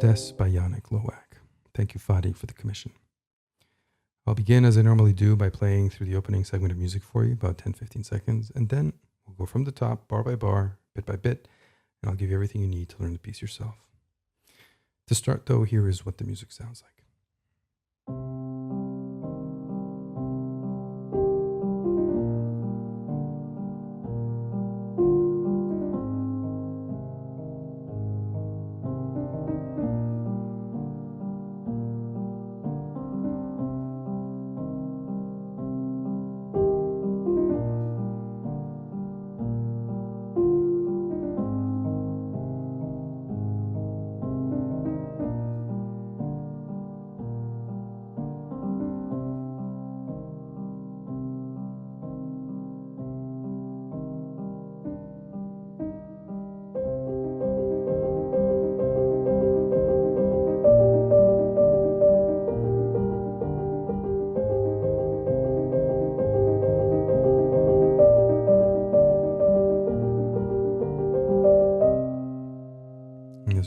Tristesse by Yannick Lowack. Thank you, Fady, for the commission. I'll begin as I normally do by playing through the opening segment of music for you, about 10-15 seconds, and then we'll go from the top, bar by bar, bit by bit, and I'll give you everything you need to learn the piece yourself. To start, though, here is what the music sounds like.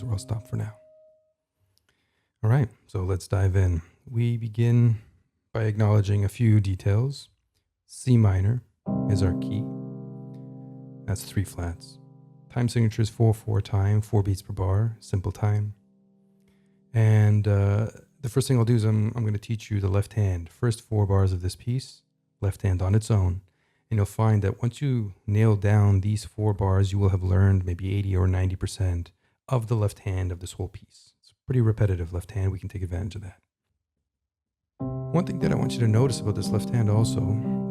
Where I'll stop for now. All right, so let's dive in. We begin by acknowledging a few details. C minor is our key. That's 3 flats. Time signature is 4/4 time, 4 beats per bar, simple time. And the first thing I'll do is I'm going to teach you the left hand. First 4 bars of this piece, left hand on its own. And you'll find that once you nail down these 4 bars, you will have learned maybe 80 or 90% of the left hand of this whole piece. It's a pretty repetitive left hand. We can take advantage of that. One thing that I want you to notice about this left hand also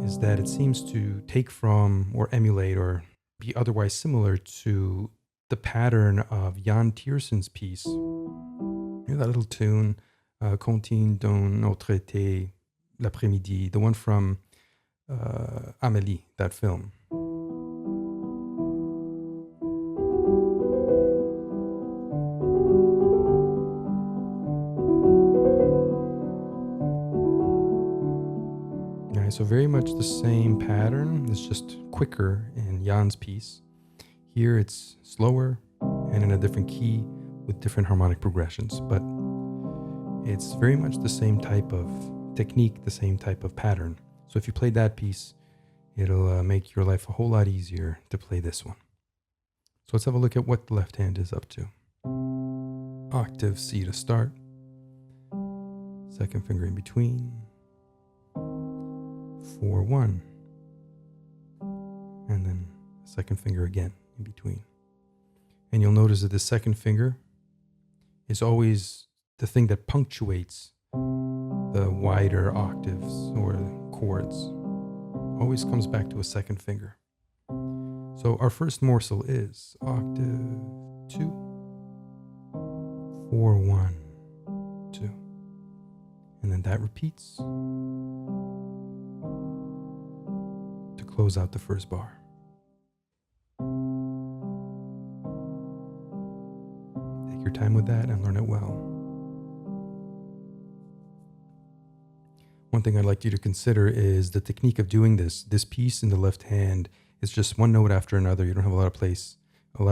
is that it seems to take from or emulate or be otherwise similar to the pattern of Jan Tiersen's piece. You know that little tune, Contine d'un autre été, l'après-midi, the one from Amélie, that film. So very much the same pattern. It's just quicker in Jan's piece. Here it's slower and in a different key with different harmonic progressions. But it's very much the same type of technique, the same type of pattern. So if you play that piece, it'll make your life a whole lot easier to play this one. So let's have a look at what the left hand is up to. Octave C to start. Second finger in between. 4/1, and then second finger again in between. And you'll notice that the second finger is always the thing that punctuates the wider octaves or chords. Always comes back to a second finger. So our first morsel is octave 2, 4/1, 2, and then that repeats close out the first bar. Take your time with that and learn it well. One thing I'd like you to consider is the technique of doing this. This piece in the left hand is just one note after another. You don't have a lot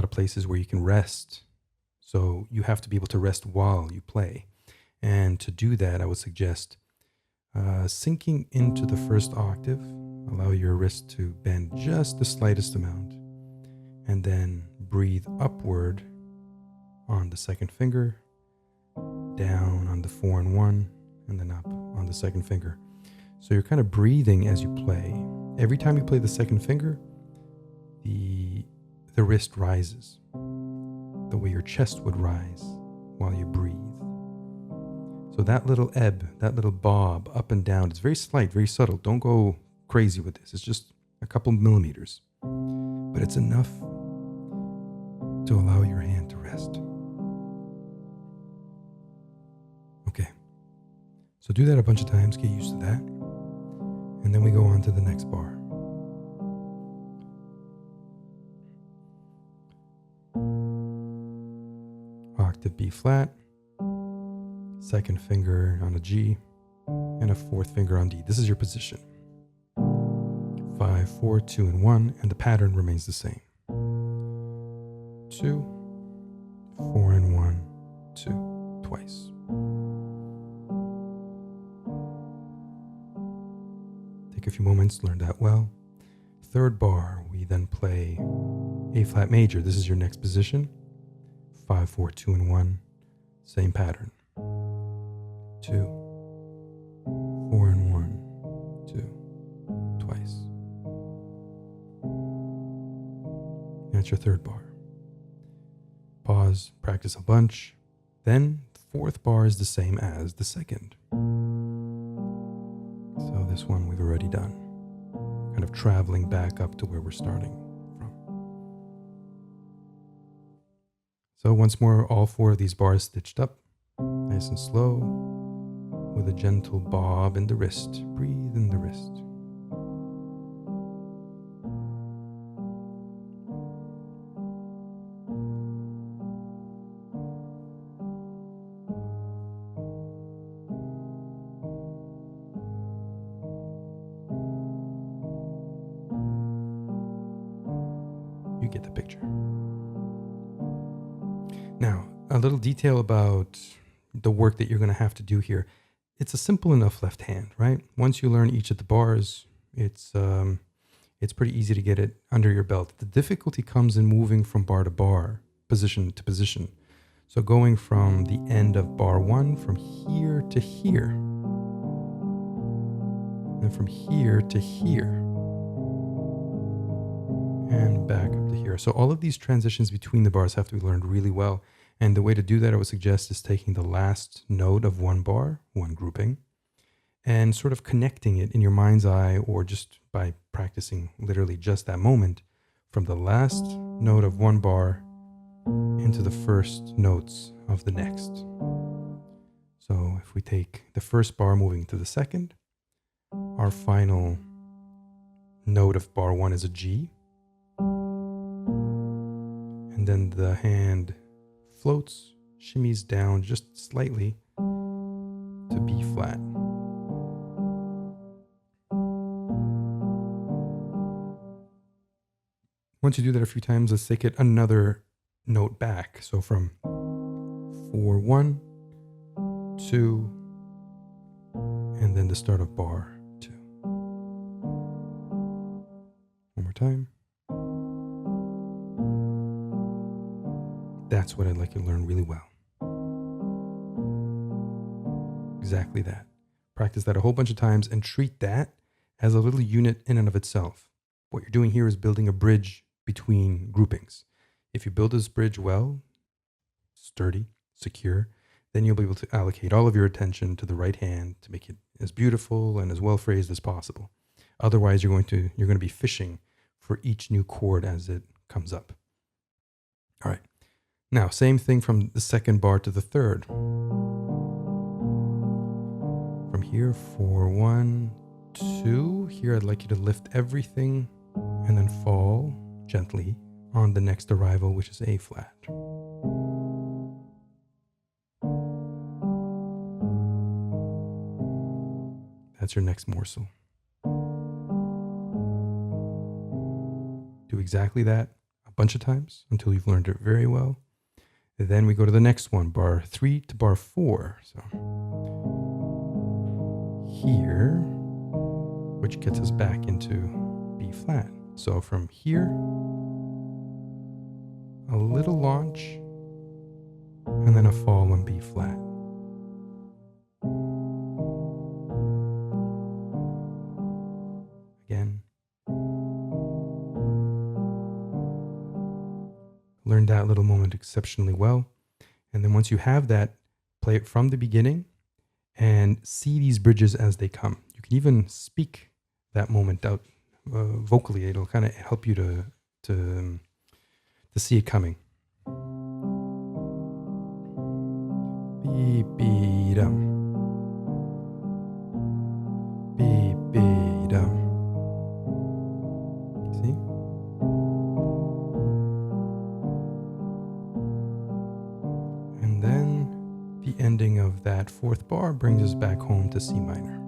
of places where you can rest. So you have to be able to rest while you play. And to do that, I would suggest sinking into the first octave. Allow your wrist to bend just the slightest amount, and then breathe upward on the second finger, down on the 4/1, and then up on the second finger. So you're kind of breathing as you play. Every time you play the second finger, the wrist rises, the way your chest would rise while you breathe. So that little ebb, that little bob up and down, it's very slight, very subtle. Don't go crazy with this. It's just a couple millimeters, but it's enough to allow your hand to rest. Okay, so do that a bunch of times, get used to that, and then we go on to the next bar. Octave B flat, second finger on a G, and a 4th finger on D. This is your position. 5, 4, 2, and 1, and the pattern remains the same. 2, 4, and 1, 2. twice. Take a few moments to learn that well. Third bar, we then play A flat major. This is your next position. 5, 4, 2, and 1. Same pattern. 2, 4, and 1, 2, twice. That's your third bar. Pause, practice a bunch. Then the fourth bar is the same as the second. So this one we've already done. Kind of traveling back up to where we're starting from. So once more, all 4 of these bars stitched up, nice and slow, with a gentle bob in the wrist. Breathe in the wrist. You get the picture. Now, a little detail about the work that you're going to have to do here. It's a simple enough left hand, right? Once you learn each of the bars, it's pretty easy to get it under your belt. The difficulty comes in moving from bar to bar, position to position. So going from the end of bar 1, from here to here, and from here to here, and back up to here. So all of these transitions between the bars have to be learned really well. And the way to do that, I would suggest, is taking the last note of one bar, one grouping, and sort of connecting it in your mind's eye, or just by practicing literally just that moment, from the last note of one bar into the first notes of the next. So if we take the first bar moving to the second, our final note of bar 1 is a G. And then the hand floats, shimmies down just slightly to B flat. Once you do that a few times, let's take it another note back. So from 4, 1, 2, and then the start of bar 2. One more time. That's what I'd like you to learn really well. Exactly that. Practice that a whole bunch of times and treat that as a little unit in and of itself. What you're doing here is building a bridge between groupings. If you build this bridge well, sturdy, secure, then you'll be able to allocate all of your attention to the right hand to make it as beautiful and as well phrased as possible. Otherwise, you're going to be fishing for each new chord as it comes up. All right. Now, same thing from the second bar to the third. From here, 4, 1, 2. Here, I'd like you to lift everything and then fall gently on the next arrival, which is A flat. That's your next morsel. Do exactly that a bunch of times until you've learned it very well. And then we go to the next one, bar 3 to bar 4. So here, which gets us back into B flat. So from here, a little launch, and then a fall on B flat. Again. Learn that little moment exceptionally well. And then once you have that, play it from the beginning and see these bridges as they come. You can even speak that moment out vocally. It'll kind of help you to see it coming. Beep, beep, dum. Beep, beep, dum. See? And then the ending of that fourth bar brings us back home to C minor.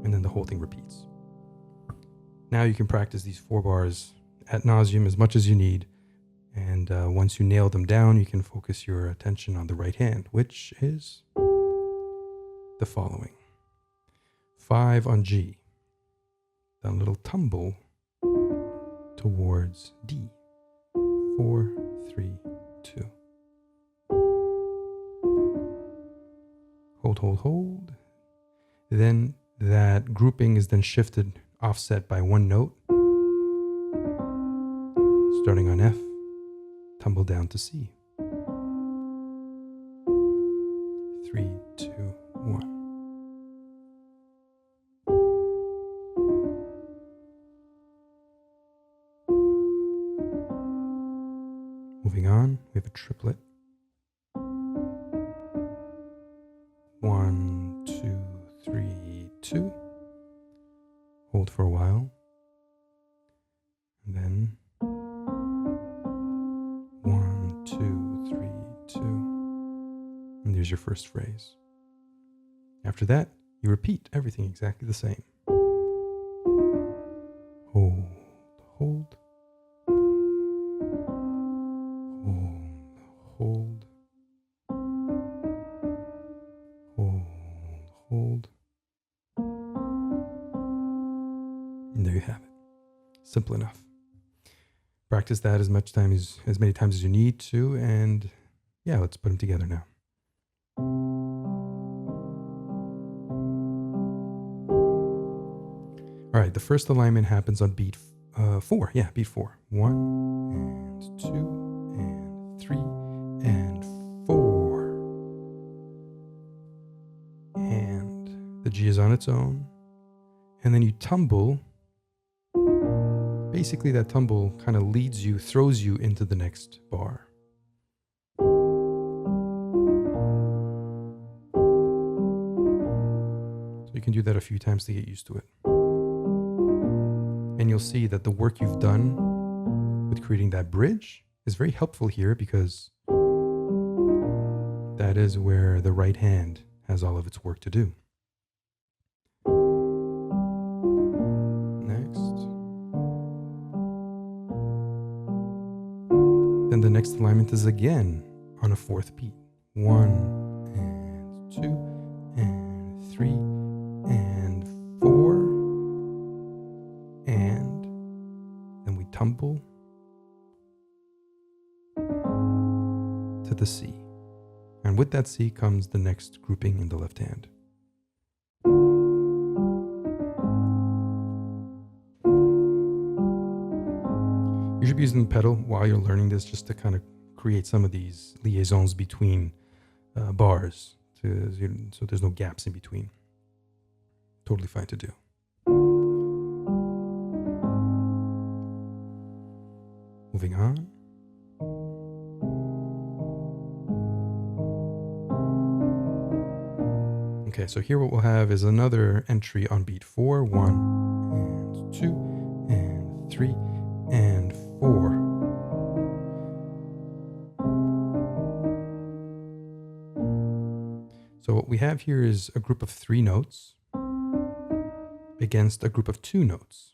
And then the whole thing repeats. Now you can practice these 4 bars ad nauseum as much as you need. And And once you nail them down, you can focus your attention on the right hand, which is the following. 5 on G. Then a little tumble towards D. 4, 3, 2. Hold, hold, hold. Then that grouping is then shifted, offset by one note. Starting on F, tumble down to C. 3, 2, 1. Moving on, we have a triplet. 1, 2, 3, 2. Hold for a while. And then 1, 2, 3, 2. And there's your first phrase. After that, you repeat everything exactly the same. Hold, hold. Hold, hold. And there you have it. Simple enough. Practice that as many times as you need to, and yeah, let's put them together now. All right, the first alignment happens on beat 4. Yeah, beat 4. 1 and 2 and 3 and 4. And the G is on its own. And then you tumble. Basically, that tumble kind of leads you, throws you into the next bar. So you can do that a few times to get used to it. And you'll see that the work you've done with creating that bridge is very helpful here, because that is where the right hand has all of its work to do. Next. Then the next alignment is again on a 4th beat. 1 and 2 and 3 and 4. And then we tumble to the C. And with that C comes the next grouping in the left hand. You should be using the pedal while you're learning this, just to kind of create some of these liaisons between bars, so there's no gaps in between. Totally fine to do. Moving on. Okay, so here what we'll have is another entry on beat 4. 1 and 2 and 3 and 4. So what we have here is a group of 3 notes against a group of 2 notes.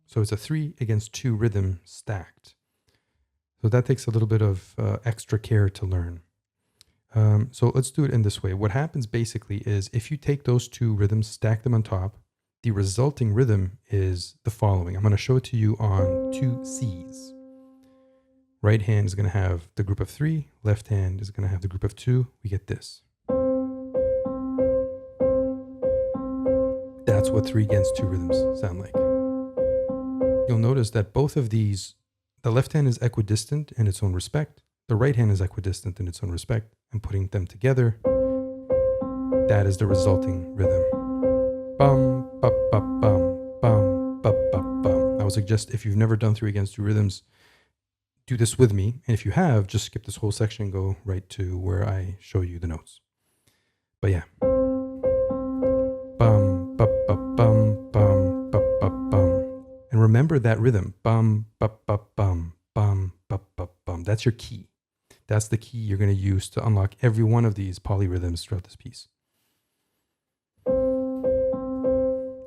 So it's a 3 against 2 rhythm stacked. So that takes a little bit of extra care to learn. So let's do it in this way. What happens basically is, if you take those 2 rhythms, stack them on top, the resulting rhythm is the following. I'm going to show it to you on 2 C's. Right hand is going to have the group of 3. Left hand is going to have the group of 2. We get this. That's what 3 against 2 rhythms sound like. You'll notice that both of these, the left hand is equidistant in its own respect. The right hand is equidistant in its own respect. And putting them together, that is the resulting rhythm. Bum, ba, ba, bum, bum, ba, ba, bum. I would suggest, if you've never done 3 against 2 rhythms, do this with me. And if you have, just skip this whole section and go right to where I show you the notes. But yeah. Bum, ba, ba, bum, bum, ba, ba, bum. And remember that rhythm. Bum, ba, ba, bum, bum, ba, ba, bum. That's your key. That's the key you're going to use to unlock every one of these polyrhythms throughout this piece.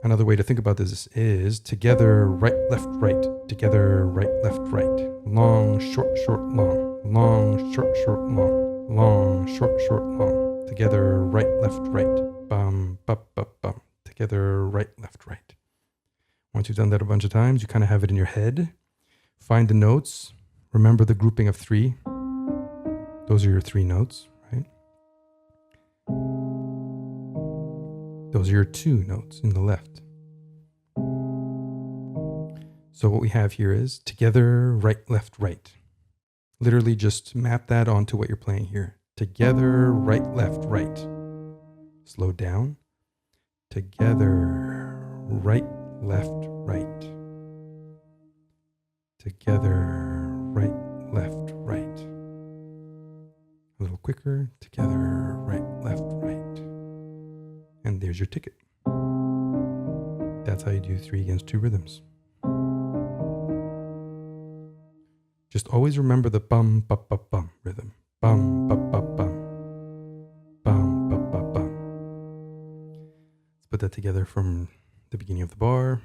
Another way to think about this is together, right, left, right. Together, right, left, right. long, short, short, long, long, short, short, long, long, short, short, long. Together, right, left, right. Bum, bum, bum, bum. Together, right, left, right. Once you've done that a bunch of times, you kind of have it in your head. Find the notes. Remember the grouping of 3. Those are your 3 notes, right? Those are your 2 notes in the left. So what we have here is together, right, left, right. Literally just map that onto what you're playing here. Together, right, left, right. Slow down. Together, right, left, right. Together, right, left, right. A little quicker. Together, right, left, right. And there's your ticket. That's how you do 3 against 2 rhythms. Just always remember the bum, bum, bum, bum rhythm. Bum, bum, bum, bum. Bum, bum, bum, bum. Let's put that together from the beginning of the bar.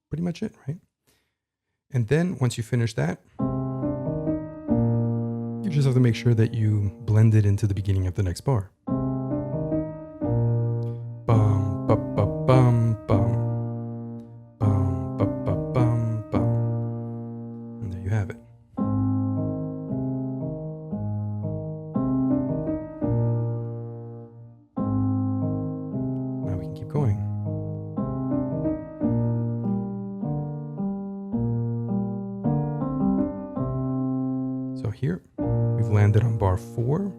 Pretty much it, right? And then once you finish that, you just have to make sure that you blend it into the beginning of the next bar. Bum, bum, bum, bum, bum. Bum, bum, bum, bum, bum. And there you have it. Now we can keep going. So here, we've landed on bar 4.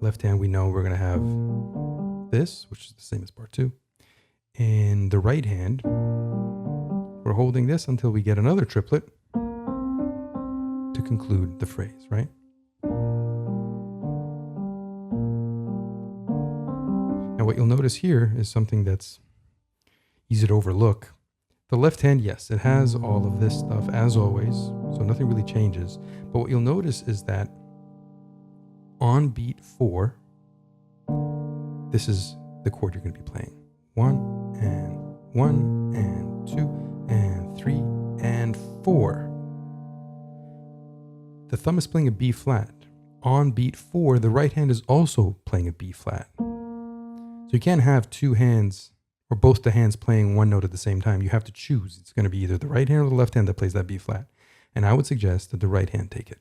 Left hand, we know we're going to have this, which is the same as bar 2. And the right hand, we're holding this until we get another triplet to conclude the phrase, right? Now what you'll notice here is something that's easy to overlook. The left hand, yes, it has all of this stuff as always, so nothing really changes. But what you'll notice is that on beat 4, this is the chord you're going to be playing. 1 and 2 and 3 and 4. The thumb is playing a B flat. On beat 4, the right hand is also playing a B flat. So you can't have 2 hands or both the hands playing one note at the same time. You have to choose. It's going to be either the right hand or the left hand that plays that B flat. And I would suggest that the right hand take it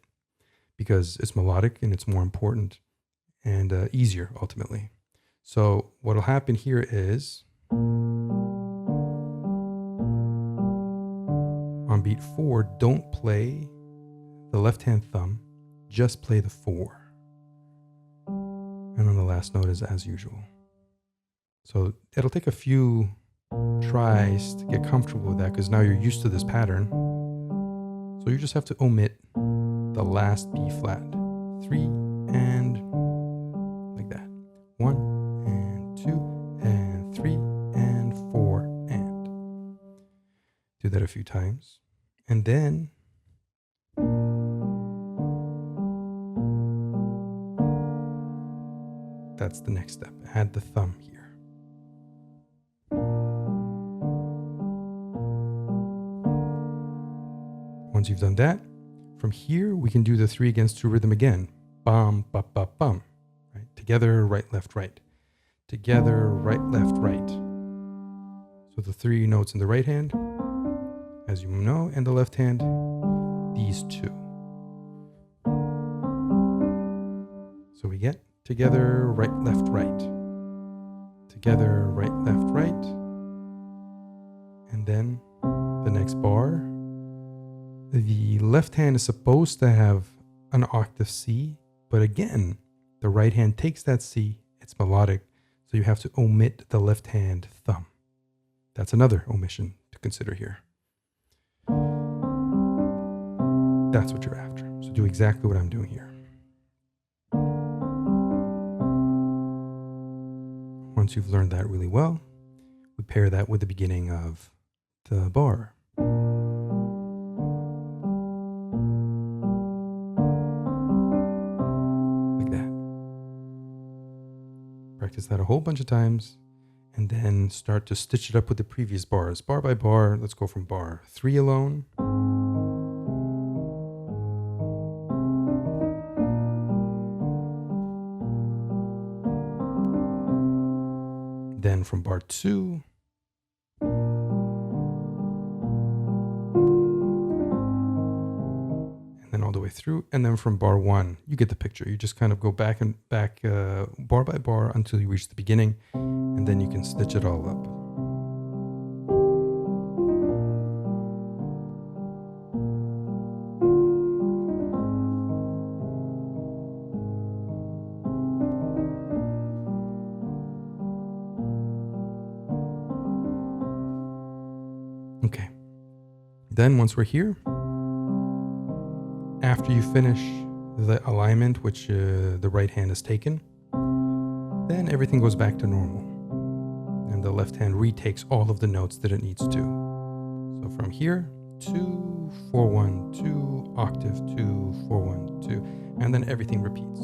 because it's melodic and it's more important and easier ultimately. So what'll happen here is on beat 4, don't play the left hand thumb, just play the 4. And then the last note is as usual. So it'll take a few tries to get comfortable with that because now you're used to this pattern. So you just have to omit the last B flat. 3 and like that. 1 and 2 and 3 and 4 and. Do that a few times. And then that's the next step. Add the thumb here. Once you've done that, from here we can do the 3 against 2 rhythm again. Bum, bum, bum, bum. Right? Together, right, left, right. Together, right, left, right. So the 3 notes in the right hand, as you know, and the left hand, these 2. So we get together, right, left, right. Together, right, left, right. And then the next bar, the left hand is supposed to have an octave C, but again, the right hand takes that C, it's melodic, so you have to omit the left hand thumb. That's another omission to consider here. That's what you're after. So do exactly what I'm doing here. Once you've learned that really well, we pair that with the beginning of the bar. Practice that a whole bunch of times, and then start to stitch it up with the previous bars. Bar by bar, let's go from bar 3 alone. Then from bar 2. And then all the way through. And then from bar 1, you get the picture. You just kind of go back and back bar by bar until you reach the beginning. And then you can stitch it all up. Okay. Then once we're here, after you finish the alignment, which the right hand has taken, then everything goes back to normal. And the left hand retakes all of the notes that it needs to. So from here, 2, 4, 1, 2, octave, 2, 4, 1, 2, and then everything repeats.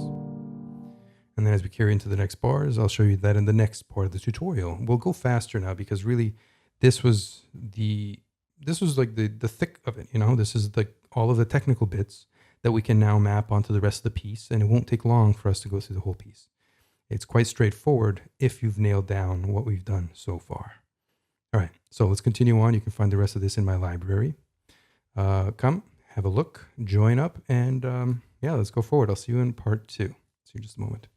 And then as we carry into the next bars, I'll show you that in the next part of the tutorial. We'll go faster now because really this was like the thick of it, you know. This is like all of the technical bits that we can now map onto the rest of the piece, and it won't take long for us to go through the whole piece. It's quite straightforward if you've nailed down what we've done so far. All right, so let's continue on. You can find the rest of this in my library. Come, have a look, join up, and yeah, let's go forward. I'll see you in part 2. See you in just a moment.